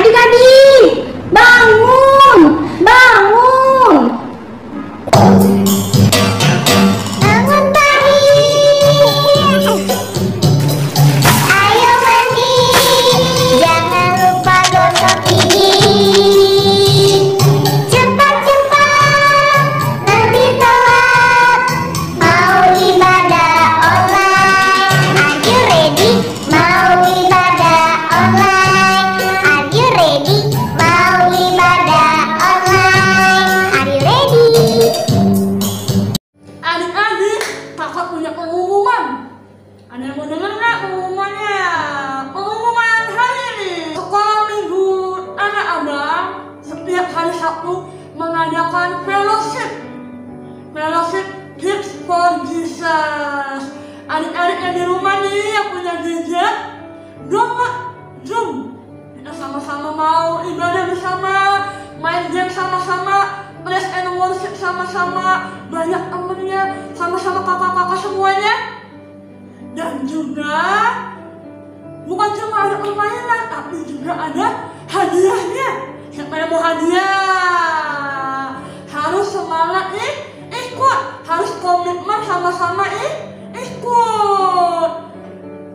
Adik-adik, bangun, bangun. Bangun pagi. Ayo mandi, jangan lupa gosok gigi. Cepat-cepat, nanti telat. Mau ibadah online, are you ready? Mau ibadah online, are you ready? Mau ibadah online, are you ready? Adik-adik, kakak punya pengumuman. Ada yang mau denger nggak pengumumannya? Pengumuman hari ini, sekolah minggu anak abang setiap hari Sabtu mengadakan fellowship Kids for Jesus. Adik-adik yang di rumah nih yang punya gadget, Zoom. Kita sama-sama mau ibadah bersama, main game sama-sama, praise and worship sama-sama, banyak temennya, sama-sama kakak-kakak semuanya. Dan juga bukan cuma ada permainan, tapi juga ada hadiahnya. Siapa yang mau hadiah? Harus semangat ikut, harus komitmen sama-sama ikut.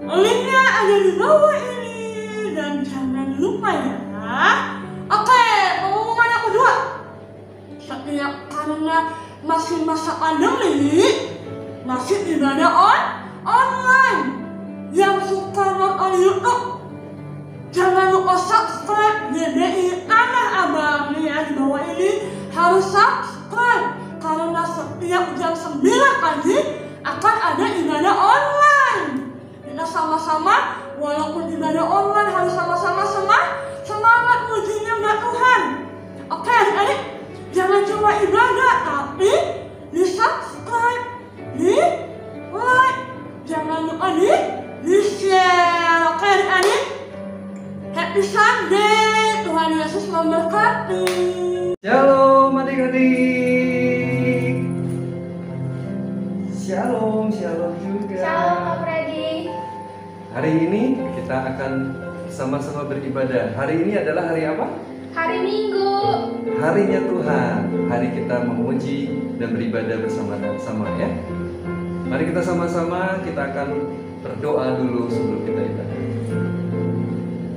Linknya ada di bawah ini dan jangan lupa ya. Oke, pengumuman yang kedua. Karena masih masa pandemi, masih ibadah online. Yang suka nonton YouTube, jangan lupa subscribe GDI Tanah Abang nih ya, di bawah ini harus subscribe karena setiap jam 9 pagi akan ada ibadah online. Kita sama-sama, walaupun ibadah online harus sama-sama semangat mujinya nggak Tuhan. Oke adik-adik, jangan cuma ibadah, tapi di subscribe, di like, jangan lupa di share. Oke adik-adik, happy Sunday, Tuhan Yesus memberkati. Shalom adik-adik. Shalom juga. Shalom Pak Freddy. Hari ini kita akan sama-sama beribadah. Hari ini adalah hari apa? Hari Minggu. Harinya Tuhan. Hari kita memuji dan beribadah bersama-sama ya. Mari kita sama-sama, kita akan berdoa dulu sebelum kita ibadah.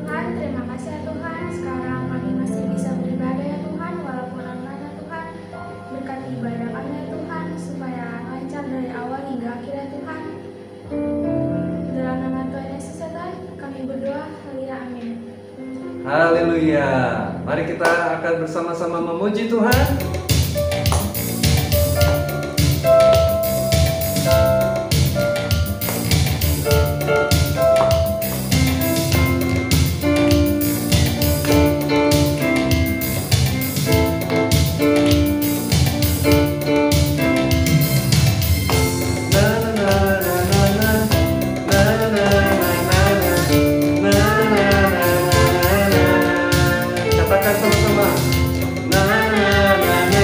Tuhan, terima kasih ya Tuhan, sekarang kami masih bisa beribadah ya Tuhan, walaupun online ya Tuhan. Berkati ibadah kami ya Tuhan, supaya lancar dari awal hingga akhir ya Tuhan. Dalam nama Tuhan Yesus ya Tuhan, kami berdoa, haleluya, amin. Haleluya. Mari kita akan bersama-sama memuji Tuhan. Katakan sama-sama. Na na na na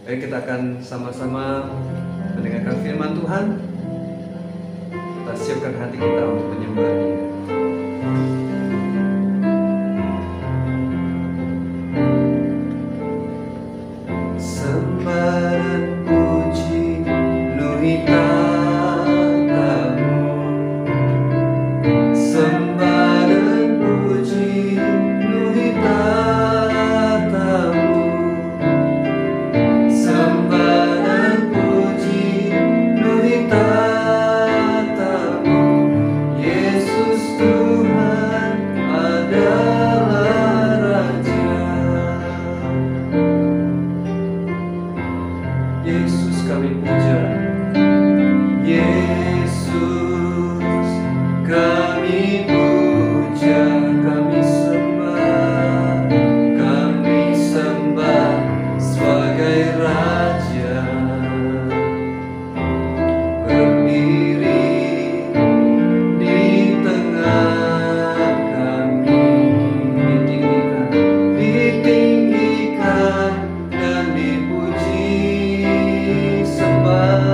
Ayo kita akan sama-sama mendengarkan firman Tuhan. Kita siapkan hati kita untuk menyembah Dia. Sembah dan puji penuhi tatamu. Sembah dan puji penuhi tatamu. Sembah dan puji penuhi tatamu. Yesus Tuhan adalah Raja. Yesus kami puja. Yesus kami puja, kami sembah sebagai Raja. Berdiri di tengah kami, ditinggikan dan dipuji. Sembah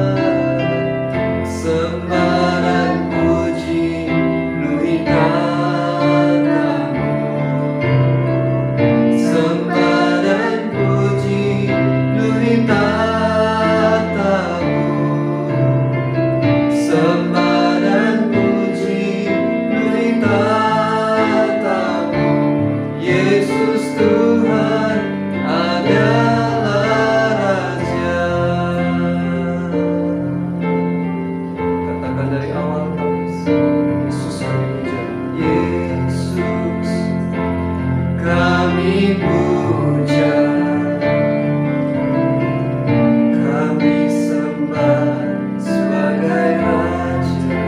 dan puji penuhi tatamu. Sembah dan puji penuhi tatamu. Sembah dan puji penuhi tatamu. Yesus Tuhan adalah Raja. Katakan dari awal kami, Yesus kami puja. Yesus kami puja, kami sembah sebagai Raja.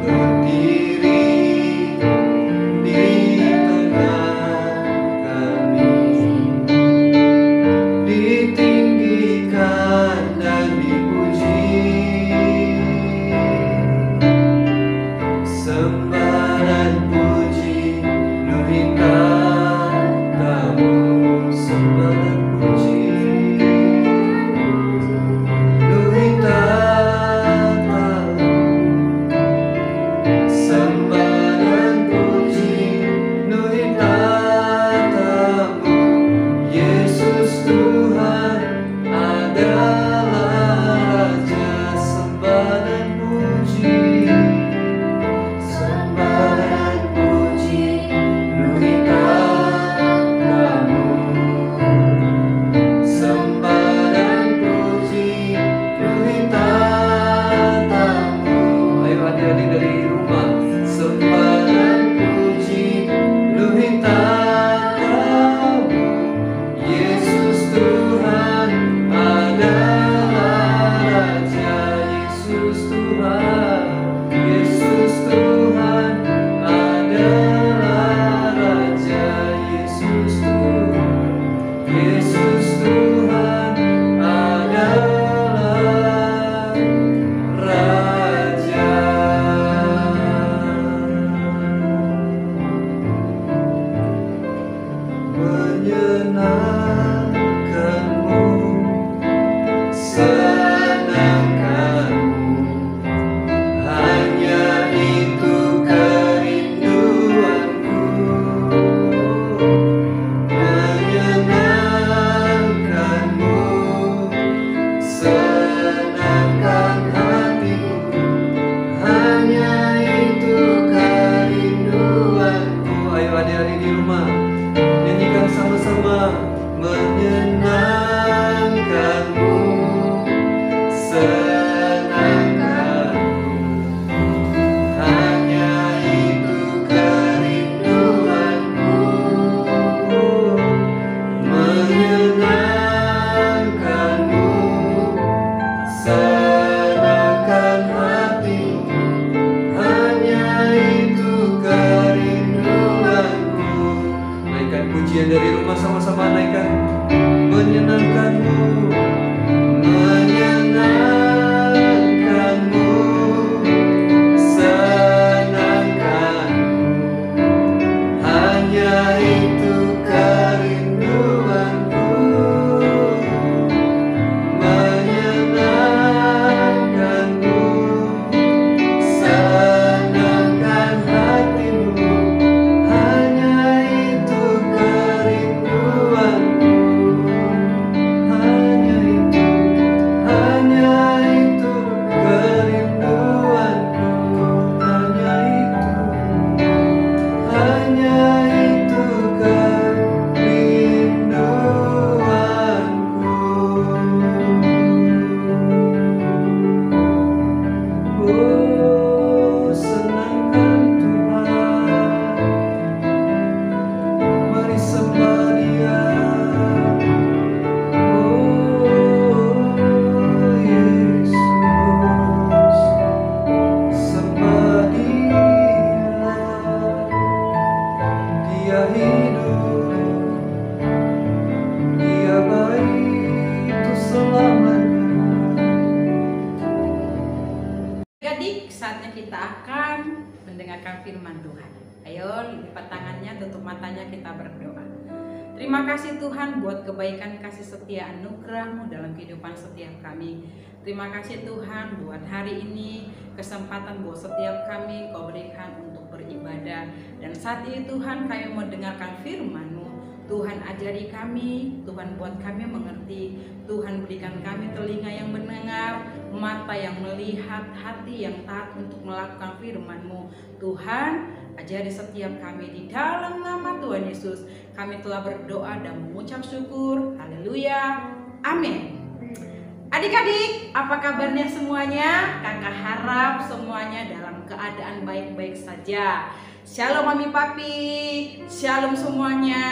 Berdiri di tengah kami, ditinggikan dan dipuji. Sembah dan puji penuhi tatamu. Sembah dan puji penuhi tatamu. Sembah dan puji penuhi tatamu. Yesus Tuhan adalah Raja. Sembah dan puji, sembah dan puji penuhi tatamu. Sembah dan puji penuhi tatamu. Ayo adik-adik dari rumah, sembah dan puji penuhi tatamu. Yesus Tuhan adalah Raja. Yesus Tuhan, Yesus Tuhan adalah Raja. Yesus Tuhan, Yesus Tuhan adalah Raja. Menyenangkanmu, senangkanmu, hanya itu kerinduanku. Menyenangkanmu, senangkan hatiku, hanya itu kerinduanku. Ayo adik-adik di rumah, nyanyikan sama-sama. Menyenangkanmu, senangkanmu, hanya itu kerinduanku. Menyenangkanmu, senangkan hatimu, hanya itu kerinduanku. Naikkan pujian dari rumah sama-sama, naikkan. Menyenangkanmu, menyenangkanmu, senangkanmu, hanya itu kerinduanku. kita akan mendengarkan firman Tuhan. Ayo lipat tangannya, tutup matanya, kita berdoa. Terima kasih Tuhan buat kebaikan, kasih setia, anugerah-Mu dalam kehidupan setiap kami. Terima kasih Tuhan buat hari ini, kesempatan buat setiap kami Kau berikan untuk beribadah. Dan saat ini Tuhan, kami mau dengarkan firman-Mu. Tuhan ajari kami, Tuhan buat kami mengerti. Tuhan berikan kami telinga yang mendengar, mata yang melihat, hati yang taat untuk melakukan firman-Mu. Tuhan, ajari setiap kami di dalam nama Tuhan Yesus. Kami telah berdoa dan mengucap syukur. Haleluya. Amin. Adik-adik, apa kabarnya semuanya? Kakak harap semuanya dalam keadaan baik-baik saja. Shalom mami papi, shalom semuanya.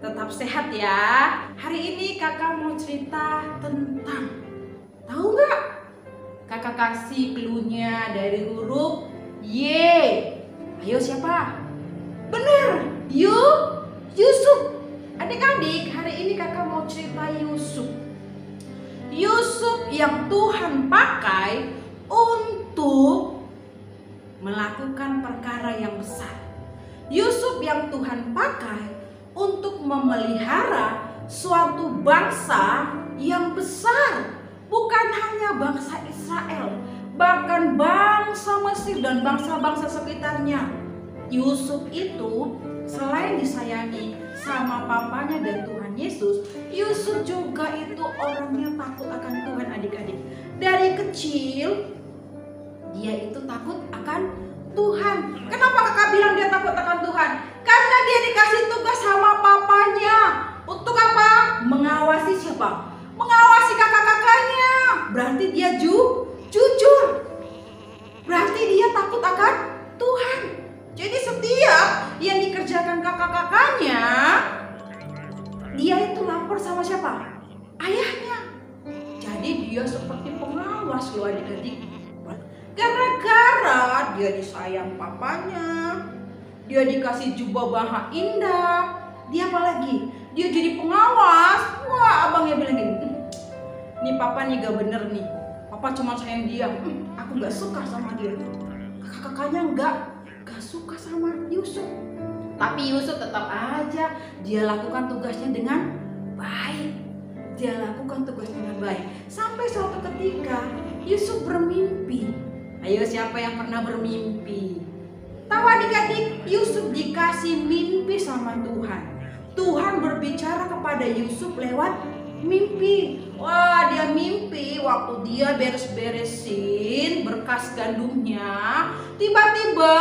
Tetap sehat ya. Hari ini kakak mau cerita tentang, tahu nggak? Kakak kasih clue-nya dari huruf Y. Ayo siapa? Bener, Yusuf. Adik-adik, hari ini kakak mau cerita Yusuf. Yusuf yang Tuhan pakai untuk melakukan perkara yang besar. Yusuf yang Tuhan pakai untuk memelihara suatu bangsa yang besar. Bukan hanya bangsa Israel, bahkan bangsa Mesir dan bangsa-bangsa sekitarnya. Yusuf itu selain disayangi sama papanya dan Tuhan Yesus, Yusuf juga itu orangnya takut akan Tuhan adik-adik. Dari kecil dia itu takut akan Tuhan. Kenapa kakak bilang dia takut akan Tuhan? Karena dia dikasih tugas sama papanya. Untuk apa? Mengawasi siapa? Mengawasi kakak-kakaknya. Berarti dia jujur. Berarti dia takut akan Tuhan. Jadi setiap yang dikerjakan kakak-kakaknya, dia itu lapor sama siapa? Ayahnya. Jadi dia seperti pengawas loh adik-adik. Gara-gara dia disayang papanya, dia dikasih jubah baha indah, dia apa lagi? Dia jadi pengawas. Wah, abangnya bilang gini, nih papa nih gak bener nih, papa cuma sayang dia, aku gak suka sama dia. Kakak-kakaknya gak suka sama Yusuf. Tapi Yusuf tetap aja dia lakukan tugasnya dengan baik. Dia lakukan tugasnya dengan baik. Sampai suatu ketika Yusuf bermimpi. Ayo siapa yang pernah bermimpi? Tahu adik-adik, Yusuf dikasih mimpi sama Tuhan. Tuhan berbicara kepada Yusuf lewat mimpi. Wah, dia mimpi waktu dia beres-beresin berkas gandumnya. Tiba-tiba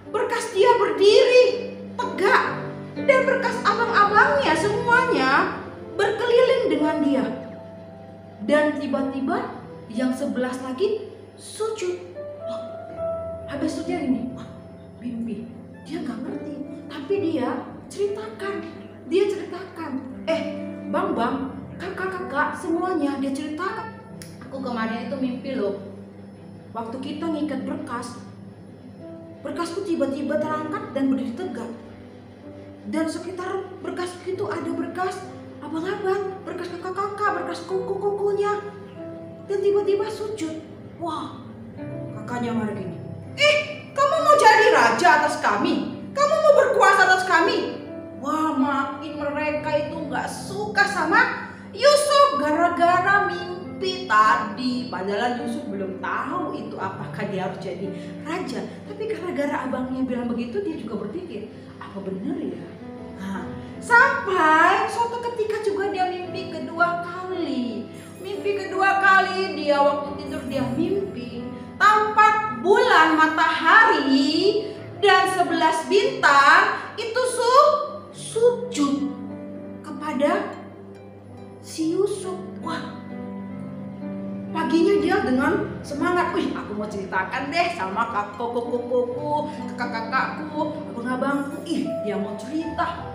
berkas dia berdiri tegak. Dan berkas abang-abangnya semuanya berkeliling dengan dia. Dan tiba-tiba yang 11 lagi sujud. Habis sujud ini mimpi. Dia gak ngerti, tapi dia ceritakan. Bang, kakak-kakak semuanya dia ceritakan. Aku kemarin itu mimpi loh. Waktu kita ngikat berkasku tiba-tiba terangkat dan berdiri tegak. Dan sekitar berkas itu ada berkas abang-abang, berkas kakak-kakak, berkas kuku-kukunya. Dan tiba-tiba sujud. Wah, kakaknya marah gini. Kamu mau jadi raja atas kami? Kamu mau berkuasa atas kami? Wah, makin mereka itu gak suka sama Yusuf gara-gara mimpi tadi. Padahal Yusuf belum tahu itu apakah dia harus jadi raja. Tapi gara-gara abangnya bilang begitu, dia juga berpikir, apa benar ya? Nah, sampai suatu ketika juga dia mimpi kedua kali. Dia waktu tidur dia mimpi tampak bulan, matahari dan 11 bintang itu sujud kepada si Yusuf. Wah, paginya dia dengan semangat, aku mau ceritakan deh sama kakakku, abang-abangku. Dia mau cerita.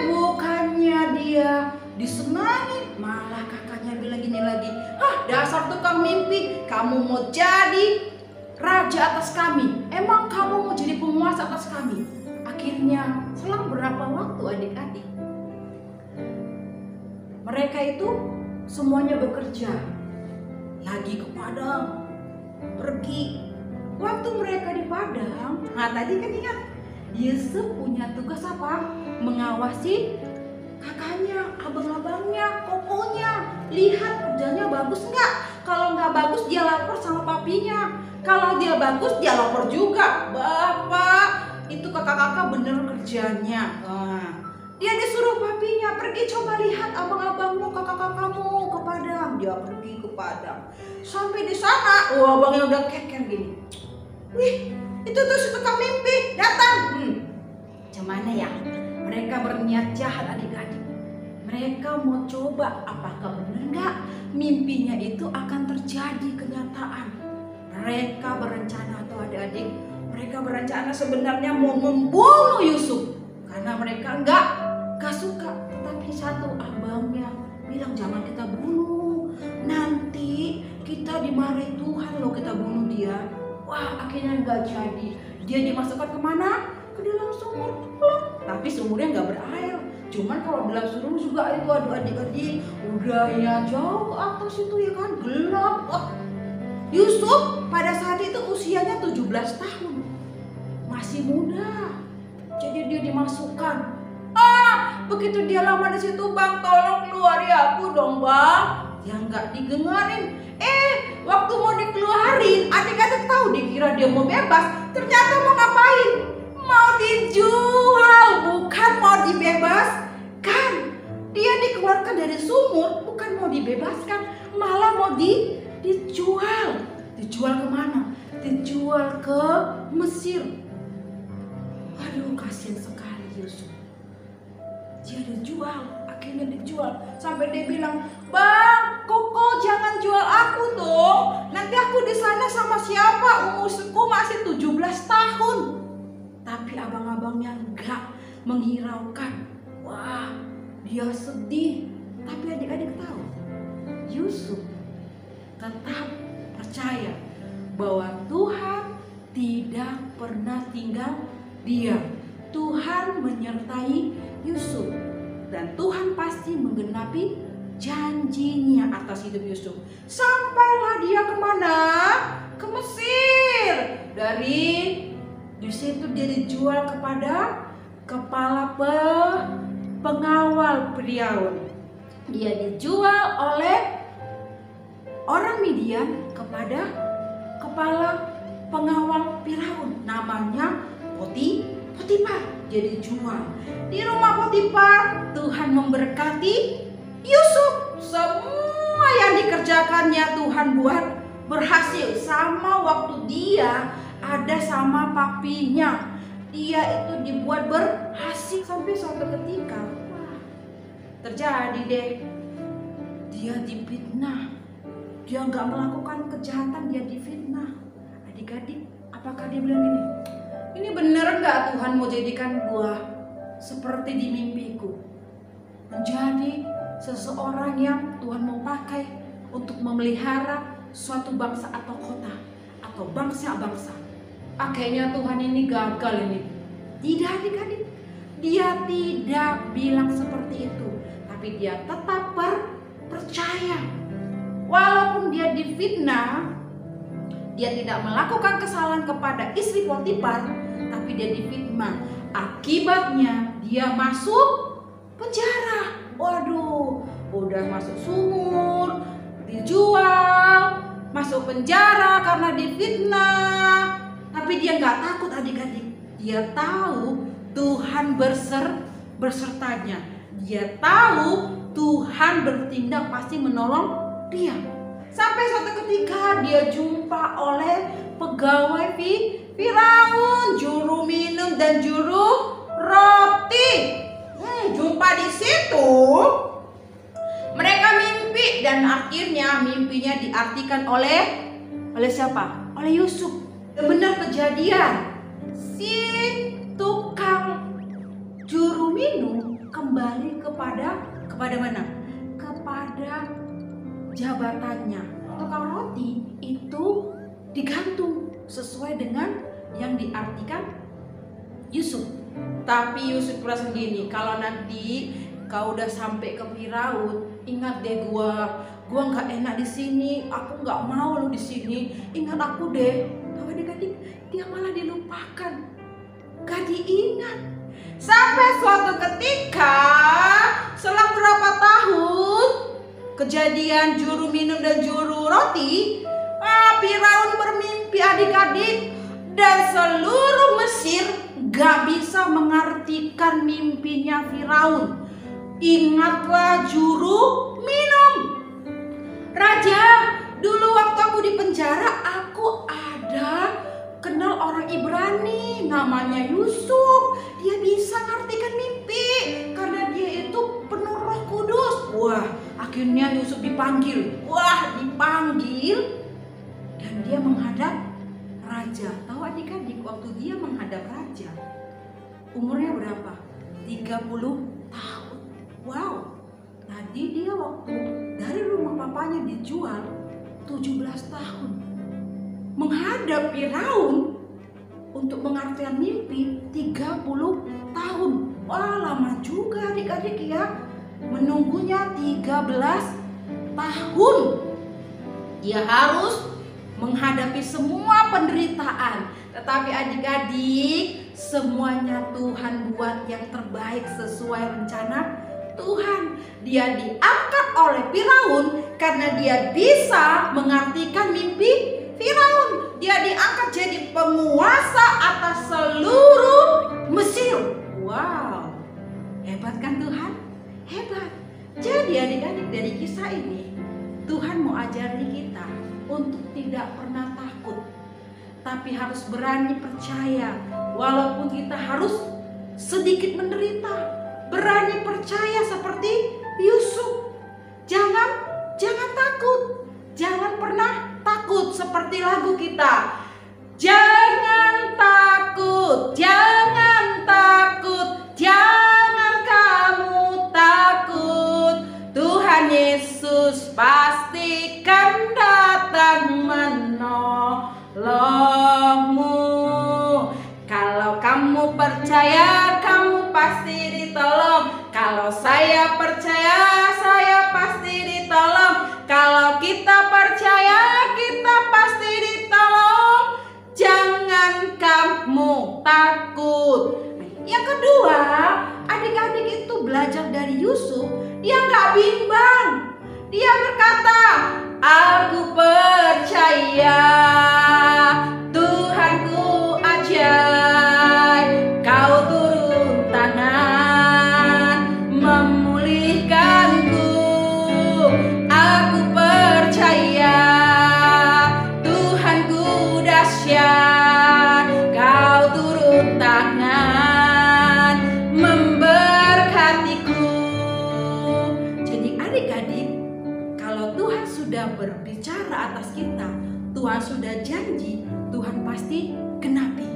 Bukannya dia disenangi, malah kakaknya bilang gini lagi, dasar tukang mimpi, kamu mau jadi raja atas kami, emang kamu mau jadi penguasa atas kami. Akhirnya selang berapa waktu adik-adik, mereka itu semuanya bekerja, lagi ke padang, pergi. Waktu mereka di padang, nah tadi kan ingat, Yusuf punya tugas apa? Mengawasi kakaknya, abang-abangnya, kokonya. Lihat kerjanya bagus nggak? Kalau nggak bagus dia lapor sama papinya. Kalau dia bagus dia lapor juga. Bapak, itu kakak-kakak bener kerjanya. Nah, dia disuruh papinya, pergi coba lihat abang-abangmu, kakak-kakakmu ke padang. Dia pergi ke padang. Sampai di sana, abangnya udah keker gini. Wih, itu tuh si tukang mimpi datang. Gimana ya? Mereka berniat jahat adik-adik. Mereka mau coba apakah benar nggak mimpinya itu akan terjadi kenyataan. Mereka berencana atau adik-adik, mereka berencana sebenarnya mau membunuh Yusuf karena mereka nggak suka. Tapi satu abangnya bilang jangan kita bunuh, nanti kita dimarahi Tuhan loh kita bunuh dia. Wah, akhirnya nggak jadi. Dia dimasukkan kemana? Ke dalam sumur. Tapi sumurnya nggak berair. Cuman kalau dalam sumur juga itu adik-adik udahnya jauh ke atas itu ya kan, gelap. Yusuf pada saat itu usianya 17 tahun. Masih muda. Jadi dia dimasukkan. Begitu dia lama di situ, Bang, tolong keluari aku dong, Bang. Ya nggak didengarin. Waktu mau dikeluarin, adik-adik tahu dikira dia mau bebas, ternyata mau ngapain? Mau dijual, bukan mau dibebaskan. Dia dikeluarkan dari sumur, bukan mau dibebaskan, malah mau dijual. Dijual kemana? Dijual ke Mesir. Aduh, kasihan sekali Yusuf. Dia dijual, akhirnya dijual. Sampai dia bilang, Bang, Koko jangan jual aku dong. Nanti aku di sana sama siapa? Umurku masih 17 tahun. Tapi abang-abangnya enggak menghiraukan. Wah, dia sedih. Tapi adik-adik tahu, Yusuf tetap percaya bahwa Tuhan tidak pernah tinggal diam. Tuhan menyertai Yusuf dan Tuhan pasti menggenapi janjinya atas hidup Yusuf. Sampailah dia kemana? Ke Mesir. Dari situ dia dijual kepada kepala pengawal Firaun. Dia dijual oleh orang Midian kepada kepala pengawal Firaun. Namanya Potifar. Dia dijual. Di rumah Potifar Tuhan memberkati Yusuf. Semua yang dikerjakannya Tuhan buat berhasil. Sama waktu dia ada sama papinya, dia itu dibuat berhasil. Sampai suatu ketika, wah, terjadi deh. Dia difitnah. Dia nggak melakukan kejahatan, dia difitnah. Adik-adik, apakah dia bilang gini? Ini bener nggak Tuhan mau jadikan gua seperti di mimpiku, menjadi seseorang yang Tuhan mau pakai untuk memelihara suatu bangsa atau kota atau bangsa-bangsa. Akhirnya Tuhan ini gagal ini. Tidak adik-adik, dia tidak bilang seperti itu, tapi dia tetap percaya. Walaupun dia difitnah, dia tidak melakukan kesalahan kepada istri Potifar, tapi dia difitnah. Akibatnya dia masuk penjara. Waduh, udah masuk sumur, dijual, masuk penjara karena difitnah. Tapi dia nggak takut adik-adik. Dia tahu Tuhan bersertanya. Dia tahu Tuhan bertindak pasti menolong dia. Sampai suatu ketika dia jumpa oleh pegawai Firaun, juru minum dan juru roti. Jumpa di situ. Mereka mimpi dan akhirnya mimpinya diartikan oleh siapa? Oleh Yusuf. Benar kejadian. Si tukang juru minum kembali kepada mana? Kepada jabatannya. Tukang roti itu digantung sesuai dengan yang diartikan Yusuf. Tapi Yusuf merasa gini, kalau nanti kau udah sampai ke Firaun, ingat deh gua nggak enak di sini, aku nggak mau lu di sini, ingat aku deh. Tahu adik-adik, dia malah dilupakan, gak diingat. Sampai suatu ketika, selang berapa tahun, kejadian juru minum dan juru roti, Firaun bermimpi adik-adik, dan seluruh Mesir gak bisa mengartikan mimpinya Firaun. Ingatlah juru minum. Raja, dulu waktu aku di penjara, aku ada kenal orang Ibrani namanya Yusuf. Dia bisa ngartikan mimpi karena dia itu penuh Roh Kudus. Wah, akhirnya Yusuf dipanggil. Dan dia menghadap raja. Tahu adik-adik, waktu dia menghadap raja, umurnya berapa? 30 tahun. Wow. Tadi dia waktu dari rumah papanya dijual 17 tahun. Menghadap Firaun untuk mengartikan mimpi 30 tahun. Wah, lama juga adik-adik ya. Menunggunya 13 tahun. Dia harus menghadapi semua penderitaan. Tetapi adik-adik, semuanya Tuhan buat yang terbaik sesuai rencana Tuhan. Dia diangkat oleh Firaun karena dia bisa mengartikan mimpi Firaun. Dia diangkat jadi penguasa atas seluruh Mesir. Wow, hebat kan Tuhan? Hebat. Jadi adik-adik, dari kisah ini Tuhan mau ajari kita untuk tidak pernah takut, tapi harus berani percaya walaupun kita harus sedikit menderita. Berani percaya seperti Yusuf. Jangan takut. Jangan pernah takut seperti lagu kita. Jangan takut, jangan takut, jangan kamu takut. Tuhan Yesus pastikan datang menolongmu. Kalau kamu percaya, kamu pasti ditolong. Kalau saya percaya, saya pasti ditolong. Kalau kita percaya, kita pasti ditolong. Jangan kamu takut. Yang kedua, adik-adik itu belajar dari Yusuf. Dia nggak bimbang. Dia berkata, aku percaya Tuhanku ajaib. Kau turun tangan memulihkanku. Aku percaya Tuhanku dahsyat. Kau turun tangan memberkatiku. Jadi adik-adik, kalau Tuhan sudah berbicara atas kita, Tuhan sudah janji, Tuhan pasti genapi.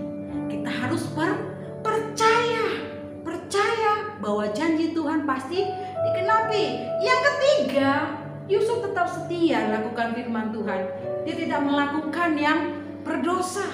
Kita harus percaya bahwa janji Tuhan pasti digenapi. Yang ketiga, Yusuf tetap setia lakukan firman Tuhan. Dia tidak melakukan yang berdosa.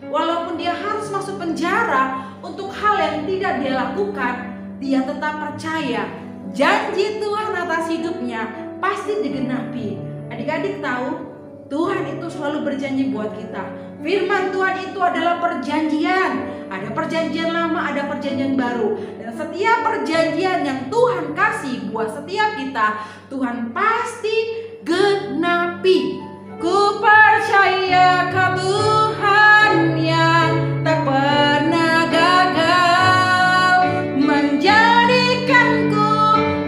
Walaupun dia harus masuk penjara untuk hal yang tidak dia lakukan, dia tetap percaya janji Tuhan atas hidupnya pasti digenapi. Adik-adik tahu, Tuhan itu selalu berjanji buat kita. Firman Tuhan itu adalah perjanjian. Ada perjanjian lama, ada perjanjian baru. Dan setiap perjanjian yang Tuhan kasih buat setiap kita, Tuhan pasti genapi. Ku percaya kau Tuhan yang tak pernah gagal, menjadikanku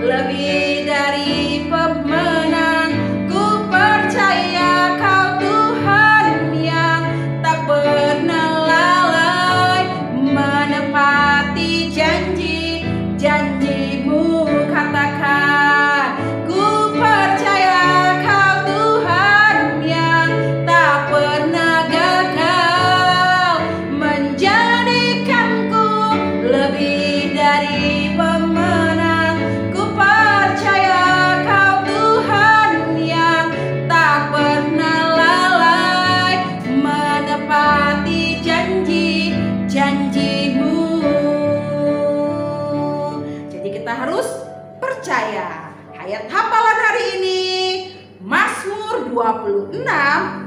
lebih dari pemenang. Ku percaya kau Tuhan yang tak pernah lalai, menepati janji-janjimu. Katakan, ku percaya kau Tuhan yang tak pernah Ayat hafalan hari ini Mazmur 26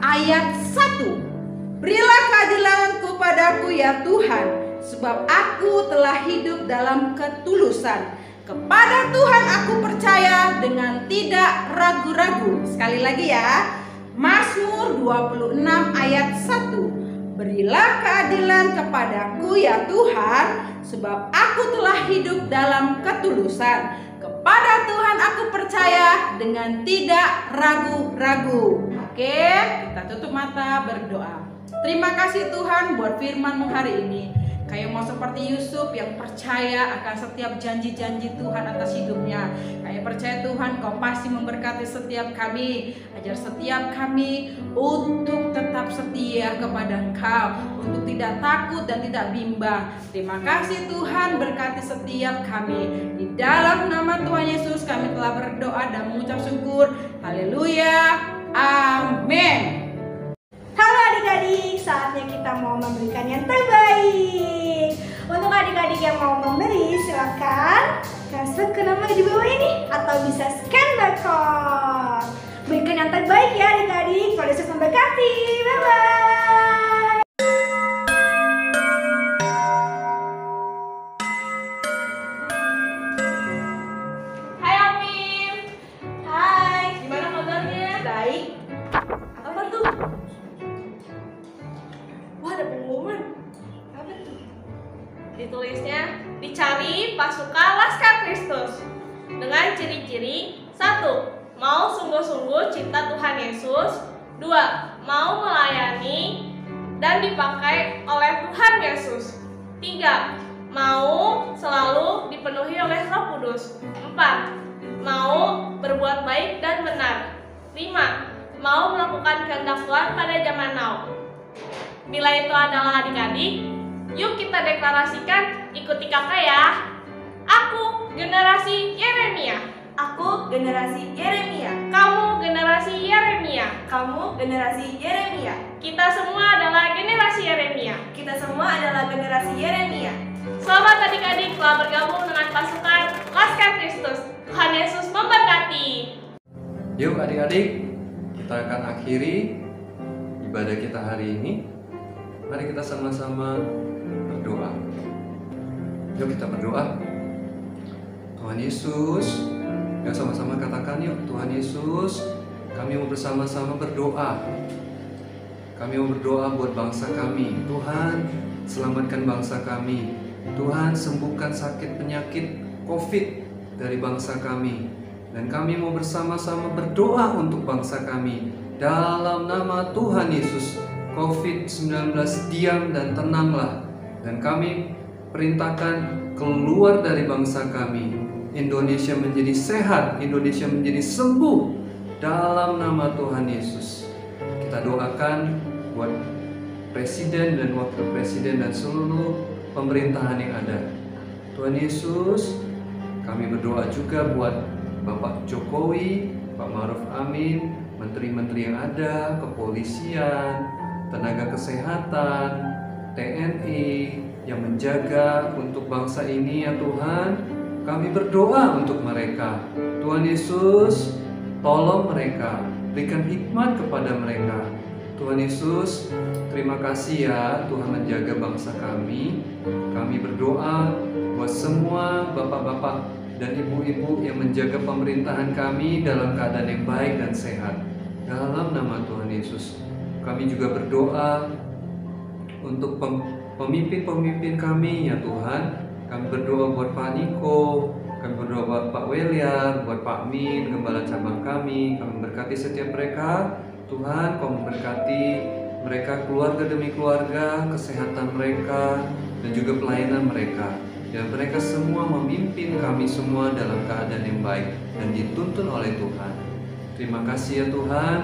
ayat 1. Berilah keadilan kepadaku ya Tuhan, sebab aku telah hidup dalam ketulusan. Kepada Tuhan aku percaya dengan tidak ragu-ragu. Sekali lagi ya, Mazmur 26 ayat 1. Berilah keadilan kepadaku ya Tuhan, sebab aku telah hidup dalam ketulusan. Kepada Tuhan aku percaya dengan tidak ragu-ragu. Oke, kita tutup mata berdoa. Terima kasih Tuhan buat firman-Mu hari ini. Kayak mau seperti Yusuf yang percaya akan setiap janji-janji Tuhan atas hidupnya. Kayak percaya Tuhan Kau pasti memberkati setiap kami. Ajar setiap kami untuk tetap setia kepada Engkau, untuk tidak takut dan tidak bimbang. Terima kasih Tuhan, berkati setiap kami. Di dalam nama Tuhan Yesus kami telah berdoa dan mengucap syukur. Haleluya. Amin. Halo adik-adik, saatnya kita mau memberikan yang terbaik. Untuk adik-adik yang mau memberi, silakan transfer ke nomor di bawah ini atau bisa scan barcode. Berikan yang terbaik ya adik-adik. Tuhan Yesus memberkati. Bye-bye. Hai Afif. Hai. Gimana kabarnya? Baik. Apa tuh? Wah, ada pengumuman. Apa tuh? Ditulisnya, dicari pasukan Laskar Kristus dengan ciri-ciri: 1. Mau sungguh-sungguh cinta Tuhan Yesus. 2. Mau melayani dan dipakai oleh Tuhan Yesus. 3. Mau selalu dipenuhi oleh Roh Kudus. 4. Mau berbuat baik dan benar. 5. Mau melakukan kehendak Tuhan pada zaman now. Bila itu adalah adik-adik, yuk kita deklarasikan, ikuti kakak ya. Aku generasi Yeremia. Aku generasi Yeremia. Kamu generasi Yeremia. Kamu generasi Yeremia. Kita semua adalah generasi Yeremia. Kita semua adalah generasi Yeremia. Selamat adik-adik telah bergabung dengan pasukan Laskar Kristus. Tuhan Yesus memberkati. Yuk adik-adik, kita akan akhiri ibadah kita hari ini. Mari kita sama-sama berdoa. Yuk kita berdoa. Tuhan Yesus, ya sama-sama katakan yuk, Tuhan Yesus, kami mau bersama-sama berdoa. Kami mau berdoa buat bangsa kami. Tuhan, selamatkan bangsa kami. Tuhan, sembuhkan sakit penyakit COVID dari bangsa kami. Dan kami mau bersama-sama berdoa untuk bangsa kami. Dalam nama Tuhan Yesus, COVID-19 diam dan tenanglah. Dan kami perintahkan keluar dari bangsa kami. Indonesia menjadi sehat, Indonesia menjadi sembuh dalam nama Tuhan Yesus. Kita doakan buat presiden dan wakil presiden dan seluruh pemerintahan yang ada. Tuhan Yesus, kami berdoa juga buat Bapak Jokowi, Pak Ma'ruf Amin, menteri-menteri yang ada, kepolisian, tenaga kesehatan, TNI yang menjaga untuk bangsa ini ya Tuhan. Kami berdoa untuk mereka. Tuhan Yesus, tolong mereka, berikan hikmat kepada mereka. Tuhan Yesus, terima kasih ya Tuhan menjaga bangsa kami. Kami berdoa buat semua bapak-bapak dan ibu-ibu yang menjaga pemerintahan kami dalam keadaan yang baik dan sehat. Dalam nama Tuhan Yesus, kami juga berdoa untuk pemimpin-pemimpin kami ya Tuhan. Kami berdoa buat Pak Niko, kami berdoa buat Pak Weliar, buat Pak Min, gembala cabang kami. Kami berkati setiap mereka. Tuhan, Kau memberkati mereka keluarga demi keluarga, kesehatan mereka, dan juga pelayanan mereka. Dan mereka semua memimpin kami semua dalam keadaan yang baik dan dituntun oleh Tuhan. Terima kasih ya Tuhan.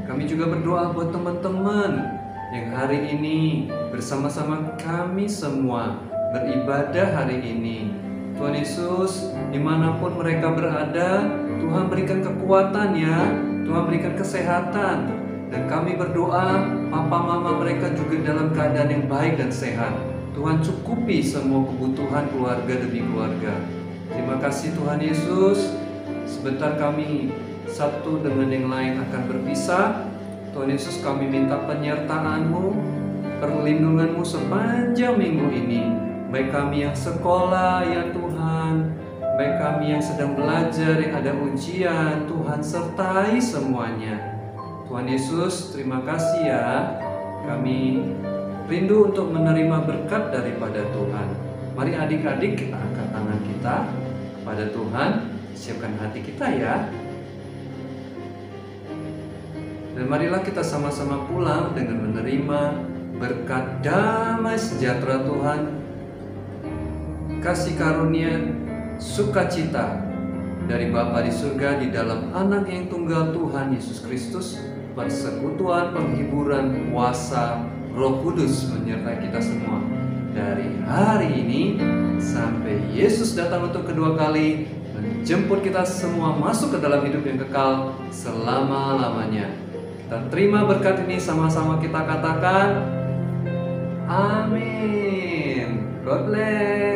Kami juga berdoa buat teman-teman yang hari ini bersama-sama kami semua beribadah hari ini. Tuhan Yesus, dimanapun mereka berada, Tuhan berikan kekuatan ya, Tuhan berikan kesehatan. Dan kami berdoa, papa mama mereka juga dalam keadaan yang baik dan sehat. Tuhan cukupi semua kebutuhan keluarga demi keluarga. Terima kasih Tuhan Yesus. sebentar kami satu dengan yang lain akan berpisah. Tuhan Yesus, kami minta penyertaan-Mu, perlindungan-Mu sepanjang minggu ini. Baik kami yang sekolah ya Tuhan, baik kami yang sedang belajar, yang ada ujian, Tuhan sertai semuanya. Tuhan Yesus, terima kasih ya. Kami rindu untuk menerima berkat daripada Tuhan. Mari adik-adik kita angkat tangan kita pada Tuhan, siapkan hati kita ya. Dan marilah kita sama-sama pulang dengan menerima berkat damai sejahtera Tuhan, kasih karunia, sukacita dari Bapa di surga di dalam Anak yang tunggal Tuhan Yesus Kristus, persekutuan, penghiburan, kuasa Roh Kudus menyertai kita semua dari hari ini sampai Yesus datang untuk kedua kali menjemput kita semua masuk ke dalam hidup yang kekal selama-lamanya. Kita terima berkat ini, sama-sama kita katakan amin. God bless.